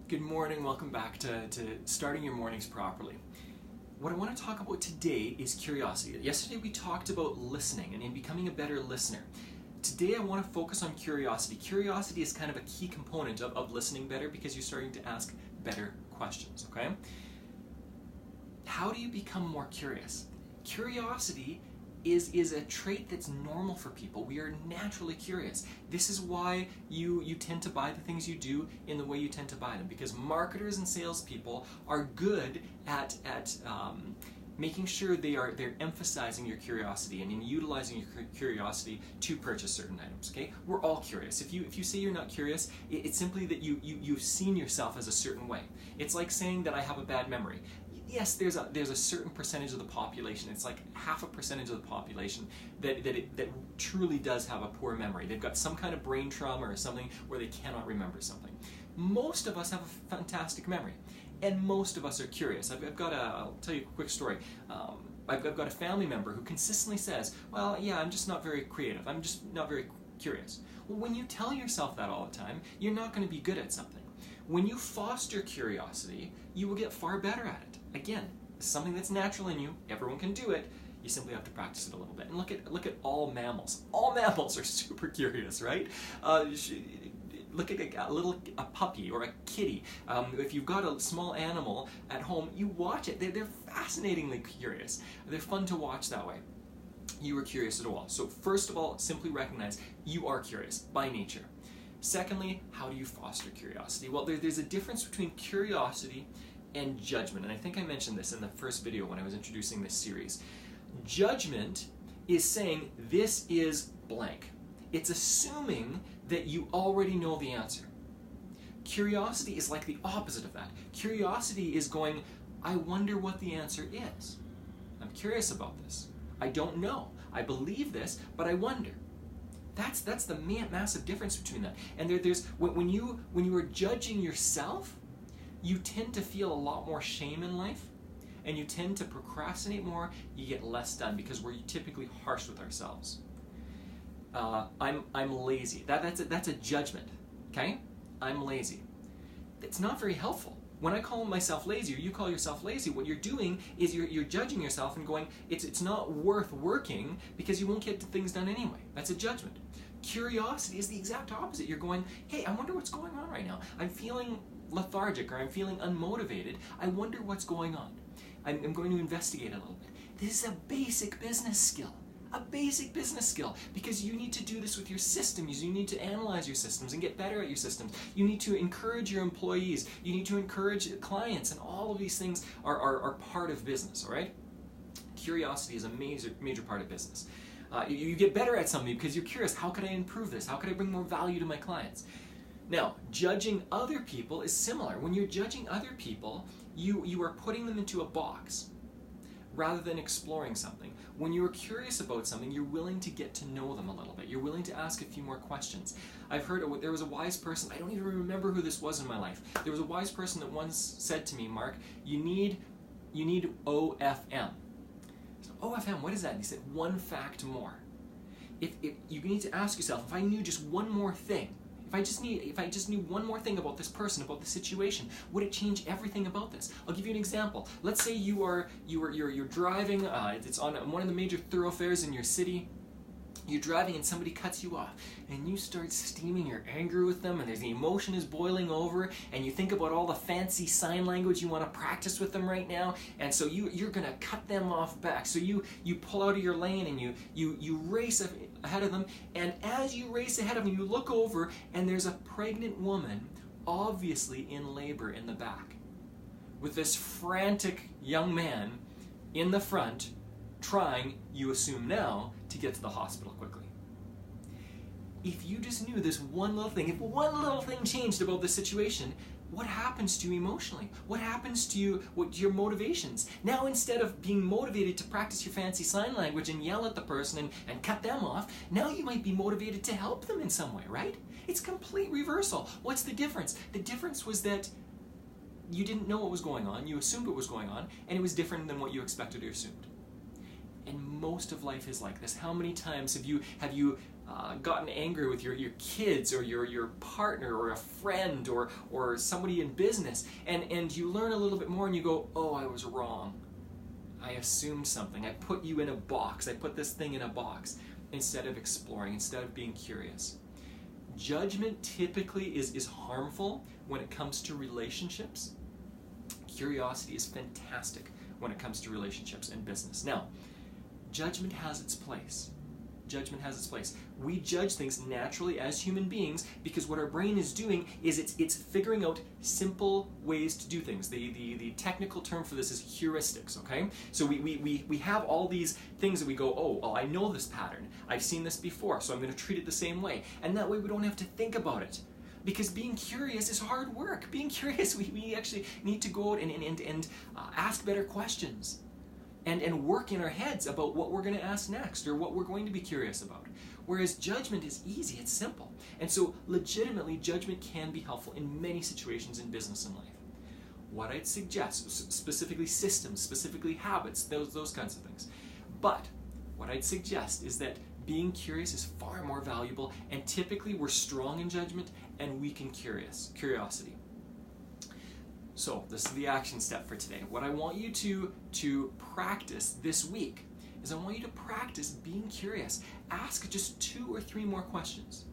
Good morning, welcome back to starting your mornings properly. What I want to talk about today is curiosity. Yesterday we talked about listening and in becoming a better listener. Today I want to focus on curiosity. Curiosity is kind of a key component of listening better because you're starting to ask better questions, okay? How do you become more curious? Curiosity is a trait that's normal for people. We are naturally curious. This is why you tend to buy the things you do in the way you tend to buy them, because marketers and salespeople are good at making sure they're emphasizing your curiosity and in utilizing your curiosity to purchase certain items. Okay, we're all curious. If you say you're not curious, it's simply that you've seen yourself as a certain way. It's like saying that I have a bad memory. Yes, there's a certain percentage of the population. It's like half a percentage of the population that truly does have a poor memory. They've got some kind of brain trauma or something where they cannot remember something. Most of us have a fantastic memory, and most of us are curious. I'll tell you a quick story. I've got a family member who consistently says, well, yeah, I'm just not very creative. I'm just not very curious. Well, when you tell yourself that all the time, you're not going to be good at something. When you foster curiosity, you will get far better at it. Again, it's something that's natural in you. Everyone can do it. You simply have to practice it a little bit. And look at all mammals. All mammals are super curious, right? Look at a puppy or a kitty. If you've got a small animal at home, you watch it. They're fascinatingly curious. They're fun to watch that way. You are curious at all. So first of all, simply recognize you are curious by nature. Secondly, how do you foster curiosity? Well, there's a difference between curiosity and judgment. And I think I mentioned this in the first video when I was introducing this series. Judgment is saying this is blank. It's assuming that you already know the answer. Curiosity is like the opposite of that. Curiosity is going, I wonder what the answer is. I'm curious about this. I don't know. I believe this, but I wonder. That's the massive difference between that. And there's when you are judging yourself, you tend to feel a lot more shame in life, and you tend to procrastinate more. You get less done because we're typically harsh with ourselves. I'm lazy. That's a judgment. Okay, I'm lazy. It's not very helpful. When I call myself lazy, or you call yourself lazy, what you're doing is you're judging yourself and going, it's not worth working because you won't get things done anyway. That's a judgment. Curiosity is the exact opposite. You're going, hey, I wonder what's going on right now. I'm feeling lethargic or I'm feeling unmotivated. I wonder what's going on. I'm going to investigate a little bit. This is a basic business skill. A basic business skill, because you need to do this with your systems. You need to analyze your systems and get better at your systems. You need to encourage your employees. You need to encourage clients, and all of these things are part of business, all right? Curiosity is a major part of business. You get better at something because you're curious. How could I improve this? How could I bring more value to my clients? Now, judging other people is similar. When you're judging other people, you are putting them into a box rather than exploring something. When you're curious about something, you're willing to get to know them a little bit. You're willing to ask a few more questions. I've heard there was a wise person, I don't even remember who this was in my life. There was a wise person that once said to me, Mark, you need OFM. So, OFM, what is that? And he said, one fact more. If you need to ask yourself, if I knew just one more thing, if I just knew one more thing about this person, about the situation, would it change everything about this? I'll give you an example. Let's say you're driving. It's on one of the major thoroughfares in your city. You're driving and somebody cuts you off, and you start steaming your anger with them, and the emotion is boiling over, and you think about all the fancy sign language you want to practice with them right now, and so you're going to cut them off back. So you pull out of your lane and you race ahead of them, and as you race ahead of them, you look over, and there's a pregnant woman, obviously in labor in the back, with this frantic young man in the front, trying, you assume now, to get to the hospital quickly. If you just knew this one little thing, if one little thing changed about the situation, what happens to you emotionally? What happens to you, your motivations? Now, instead of being motivated to practice your fancy sign language and yell at the person and cut them off, now you might be motivated to help them in some way, right? It's complete reversal. What's the difference? The difference was that you didn't know what was going on, you assumed what was going on, and it was different than what you expected or assumed. And most of life is like this. How many times have you gotten angry with your kids or your partner or a friend or somebody in business, and you learn a little bit more and you go, oh, I was wrong. I assumed something. I put you in a box. I put this thing in a box instead of exploring, instead of being curious. Judgment typically is harmful when it comes to relationships. Curiosity is fantastic when it comes to relationships and business. Now, judgment has its place. Judgment has its place. We judge things naturally as human beings because what our brain is doing is it's figuring out simple ways to do things. The technical term for this is heuristics, okay? So we have all these things that we go, oh, well, I know this pattern. I've seen this before, so I'm going to treat it the same way. And that way we don't have to think about it. Because being curious is hard work. Being curious, we actually need to go out and ask better questions. And work in our heads about what we're going to ask next or what we're going to be curious about. Whereas judgment is easy, it's simple. And so legitimately, judgment can be helpful in many situations in business and life. What I'd suggest, specifically systems, specifically habits, those kinds of things. But what I'd suggest is that being curious is far more valuable, and typically we're strong in judgment and weak in curiosity. So this is the action step for today. What I want you to practice this week is I want you to practice being curious. Ask just 2 or 3 more questions.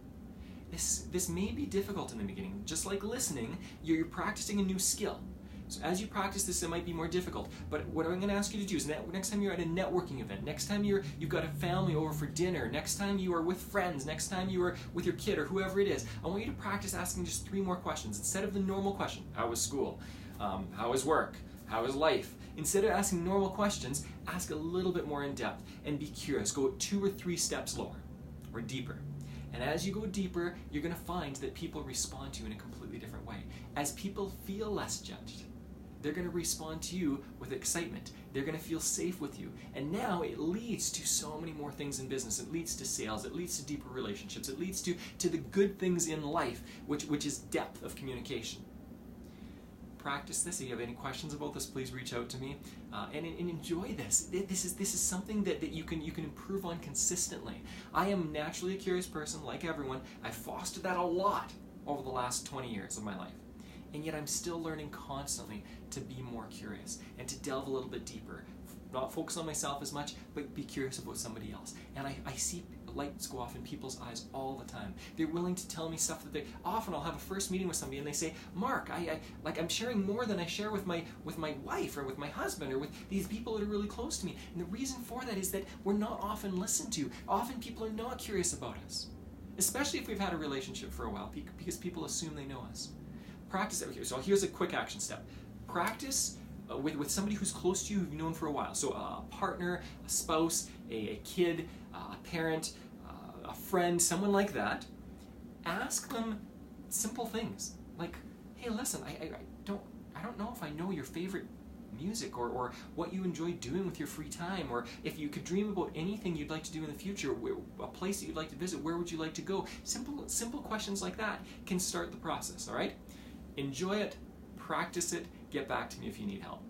This may be difficult in the beginning. Just like listening, you're practicing a new skill. So as you practice this, it might be more difficult. But what I'm going to ask you to do is next time you're at a networking event, next time you've got a family over for dinner, next time you are with friends, next time you are with your kid or whoever it is, I want you to practice asking just 3 more questions instead of the normal question. How was school? How was work? How is life? Instead of asking normal questions, ask a little bit more in depth and be curious. Go 2 or 3 steps lower or deeper. And as you go deeper, you're going to find that people respond to you in a completely different way. As people feel less judged, they're going to respond to you with excitement. They're going to feel safe with you. And now it leads to so many more things in business. It leads to sales. It leads to deeper relationships. It leads to the good things in life, which is depth of communication. Practice this. If you have any questions about this, please reach out to me and enjoy this. This is something that you can improve on consistently. I am naturally a curious person, like everyone. I fostered that a lot over the last 20 years of my life. And yet I'm still learning constantly to be more curious and to delve a little bit deeper. Not focus on myself as much, but be curious about somebody else. And I see lights go off in people's eyes all the time. They're willing to tell me stuff that often I'll have a first meeting with somebody and they say, Mark, I'm sharing more than I share with my wife or with my husband or with these people that are really close to me. And the reason for that is that we're not often listened to. Often people are not curious about us, especially if we've had a relationship for a while, because people assume they know us. Practice it. So here's a quick action step. Practice with somebody who's close to you, who you've known for a while. So a partner, a spouse, a kid, a parent, a friend, someone like that. Ask them simple things like, hey, listen, I don't know if I know your favorite music or what you enjoy doing with your free time, or if you could dream about anything you'd like to do in the future, a place that you'd like to visit, where would you like to go? Simple questions like that can start the process, all right? Enjoy it, practice it, get back to me if you need help.